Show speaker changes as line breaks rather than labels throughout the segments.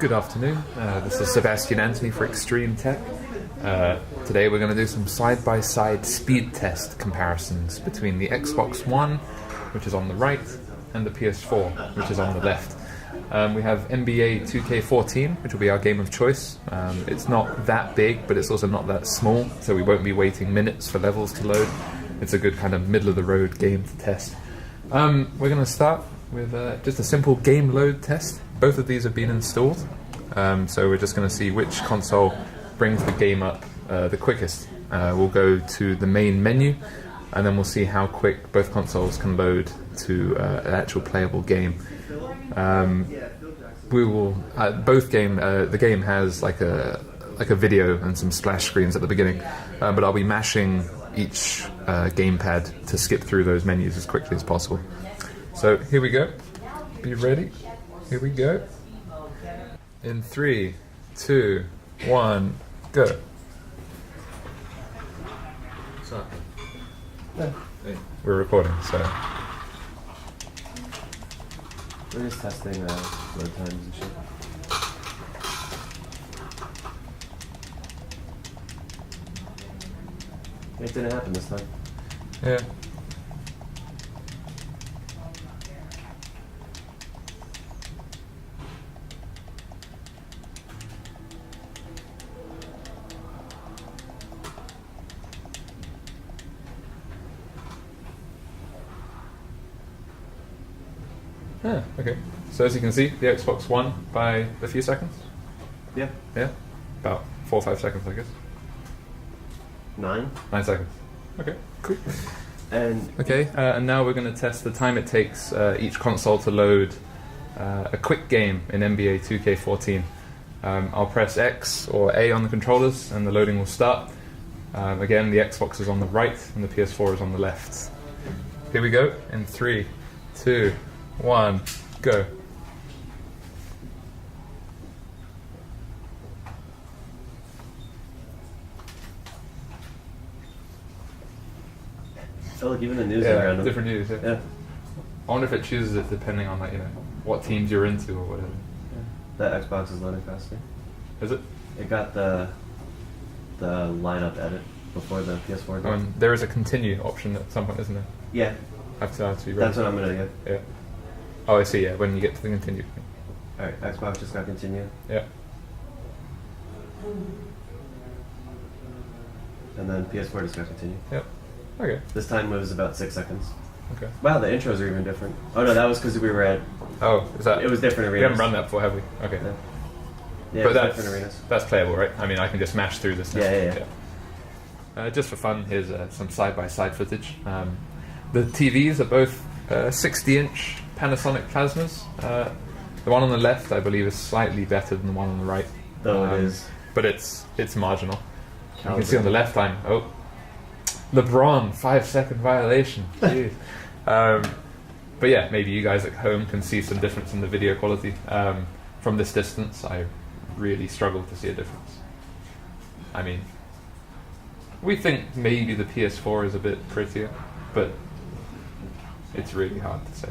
Good afternoon, this is Sebastian Anthony for Extreme Tech. Today we're going to do some side-by-side speed test comparisons between the Xbox One, which is on the right, and the PS4, which is on the left. We have NBA 2K14, which will be our game of choice. It's not that big, but it's also not that small, so we won't be waiting minutes for levels to load. It's a good kind of middle-of-the-road game to test. We're going to start with just a simple game load test. Both of these have been installed, so we're just going to see which console brings the game up the quickest. We'll go to the main menu, and then we'll see how quick both consoles can load to an actual playable game. We will the game has like a video and some splash screens at the beginning, but I'll be mashing each gamepad to skip through those menus as quickly as possible. So here we go. Be ready. Here we go. In 3, 2, 1, go. What's up? Hey, we're recording, so.
We're just testing load times and shit. It didn't happen this time.
Yeah. Okay. So as you can see, the Xbox One by a few seconds.
Yeah.
Yeah. About 4 or 5 seconds, I guess.
9
seconds. Okay. Cool.
And
and now we're going to test the time it takes each console to load a quick game in NBA 2K14. I'll press X or A on the controllers, and the loading will start. Again, the Xbox is on the right, and the PS4 is on the left. Here we go. In 3, 2, 1, go.
oh, look, even the news is random.
Different news. Yeah. I wonder if it chooses it depending on what teams you're into or whatever.
Yeah. The Xbox is loading faster.
Is it?
It got the lineup edit before the PS4 did.
And there is a continue option at some point, isn't there?
Yeah.
I have to be ready.
That's what I'm gonna get.
Yeah. Oh, I see. Yeah, when you get to the continue.
Alright, Xbox just got continue.
Yeah.
And then PS4 just got continue.
Yep. Okay.
This time was about 6 seconds.
Okay.
Wow, the intros are even different. Oh no, that was because we were at.
Oh, is that?
It was different arenas.
We haven't run that before, have we? Okay.
Yeah. Yeah,
but
different arenas.
That's playable, right? I mean, I can just mash through this now.
Yeah.
Just for fun, here's some side-by-side footage. The TVs are both 60-inch Panasonic plasmas. The one on the left, I believe, is slightly better than the one on the right.
Though it is.
But it's marginal. You can see on the left, LeBron, 5-second violation. Jeez. But yeah, maybe you guys at home can see some difference in the video quality. From this distance, I really struggle to see a difference. I mean, we think maybe the PS4 is a bit prettier, but it's really hard to say.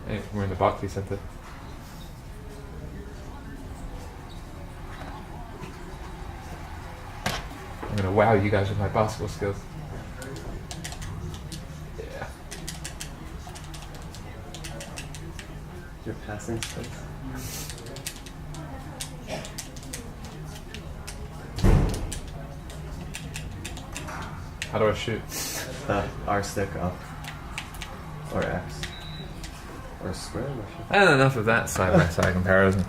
Hey, we're in the Barclays Center. I'm gonna wow you guys with my basketball skills. Yeah.
Your passing skills.
How do I shoot?
R stick up. Or X. Or square.
And enough of that side-by-side comparison.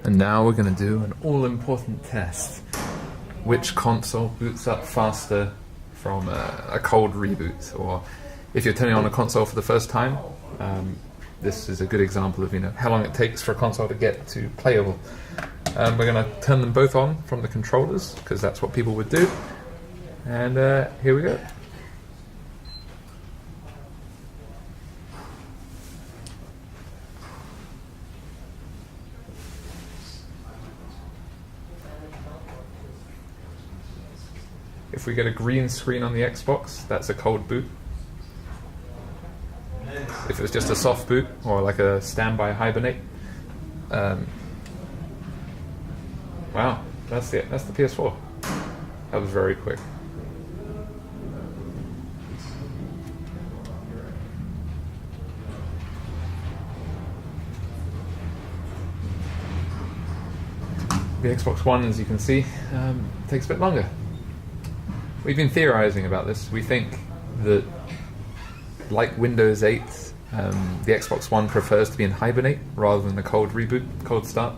And now we're going to do an all-important test. Which console boots up faster from a cold reboot? Or if you're turning on a console for the first time, this is a good example of how long it takes for a console to get to playable. We're going to turn them both on from the controllers, because that's what people would do. And here we go. If we get a green screen on the Xbox, that's a cold boot. if it was just a soft boot or like a standby hibernate. Wow, that's the PS4. That was very quick. The Xbox One, as you can see, takes a bit longer. We've been theorizing about this. We think that, like Windows 8, the Xbox One prefers to be in hibernate rather than a cold reboot, cold start.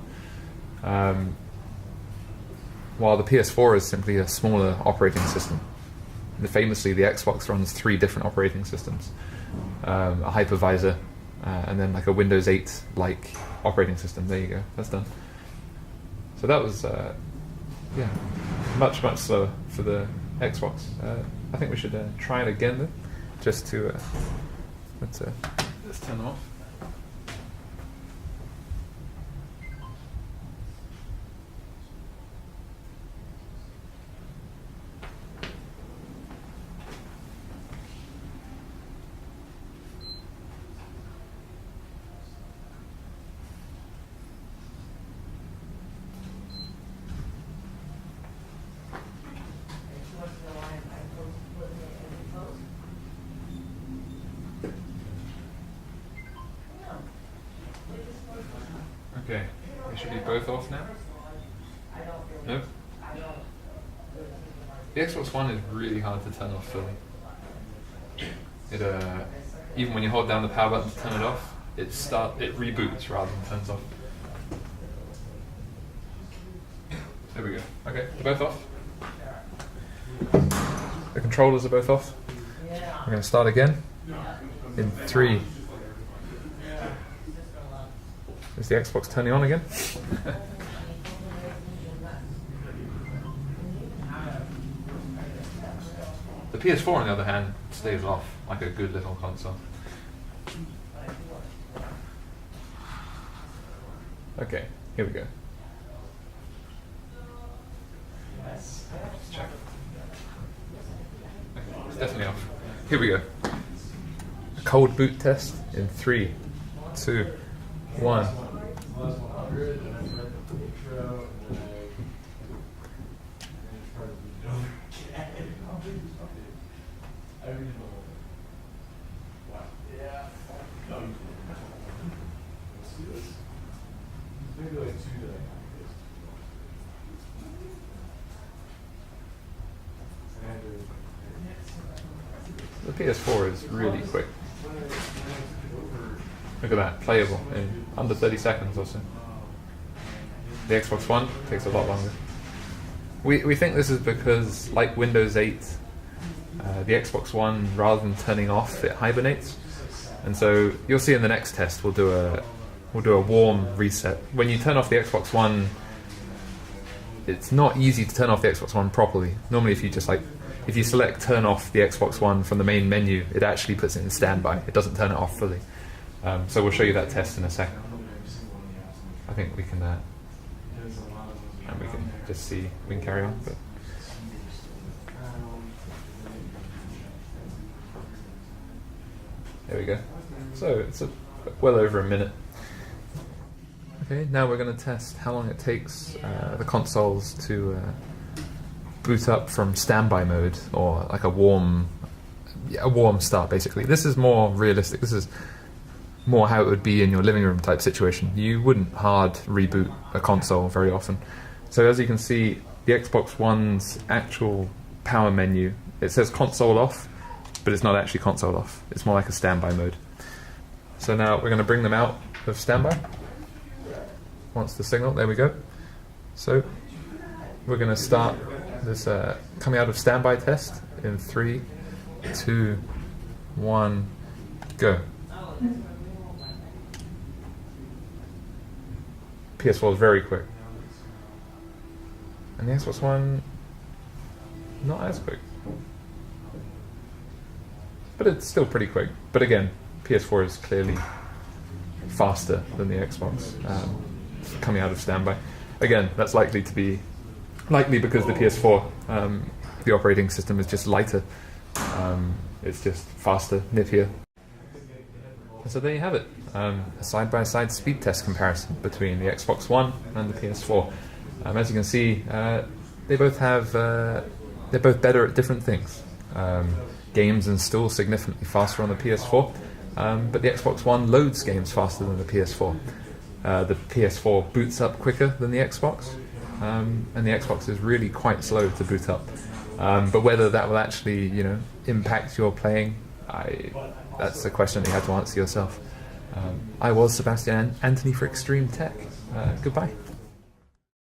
While the PS4 is simply a smaller operating system. Famously, the Xbox runs 3 different operating systems. A hypervisor, and then like a Windows 8-like operating system. There you go, that's done. So that was, much slower for the Xbox. I think we should try it again though, just to, let's turn them off. Okay, they should be both off now. Nope. The Xbox One is really hard to turn off fully. It even when you hold down the power button to turn it off, it reboots rather than turns off. There we go. Okay, they're both off. The controllers are both off. We're going to start again in 3. Is the Xbox turning on again? The PS4, on the other hand, stays off like a good little console. Okay, here we go. Let's check. Okay, it's definitely off. Here we go. A cold boot test in 3, 2, 1. The PS4 is really quick. Look at that, playable in under 30 seconds or so. The Xbox One takes a lot longer. We think this is because, like Windows 8, the Xbox One, rather than turning off, it hibernates. And so you'll see in the next test we'll do a warm reset. When you turn off the Xbox One, it's not easy to turn off the Xbox One properly. Normally if you select turn off the Xbox One from the main menu, it actually puts it in standby. It doesn't turn it off fully. So we'll show you that test in a second. I think we can, and we can just see, we can carry on. But there we go. So it's well over a minute. Okay, now we're going to test how long it takes the consoles to boot up from standby mode, or like a warm start basically. This is more realistic. This is more how it would be in your living room type situation. You wouldn't hard reboot a console very often. So as you can see, the Xbox One's actual power menu, it says console off, but it's not actually console off. It's more like a standby mode. So now we're going to bring them out of standby. Once the signal, there we go. So we're going to start this coming out of standby test in 3, 2, 1, go. PS4 is very quick. And the Xbox One, not as quick. But it's still pretty quick. But again, PS4 is clearly faster than the Xbox coming out of standby. Again, that's likely because the PS4, the operating system is just lighter. It's just faster, nippier. So there you have it, a side-by-side speed test comparison between the Xbox One and the PS4. As you can see, they both have they're both better at different things. Games install significantly faster on the PS4, but the Xbox One loads games faster than the PS4. The PS4 boots up quicker than the Xbox, and the Xbox is really quite slow to boot up. But whether that will actually, impact your playing, that's a question that you have to answer yourself. I was Sebastian Anthony for Extreme Tech. Goodbye.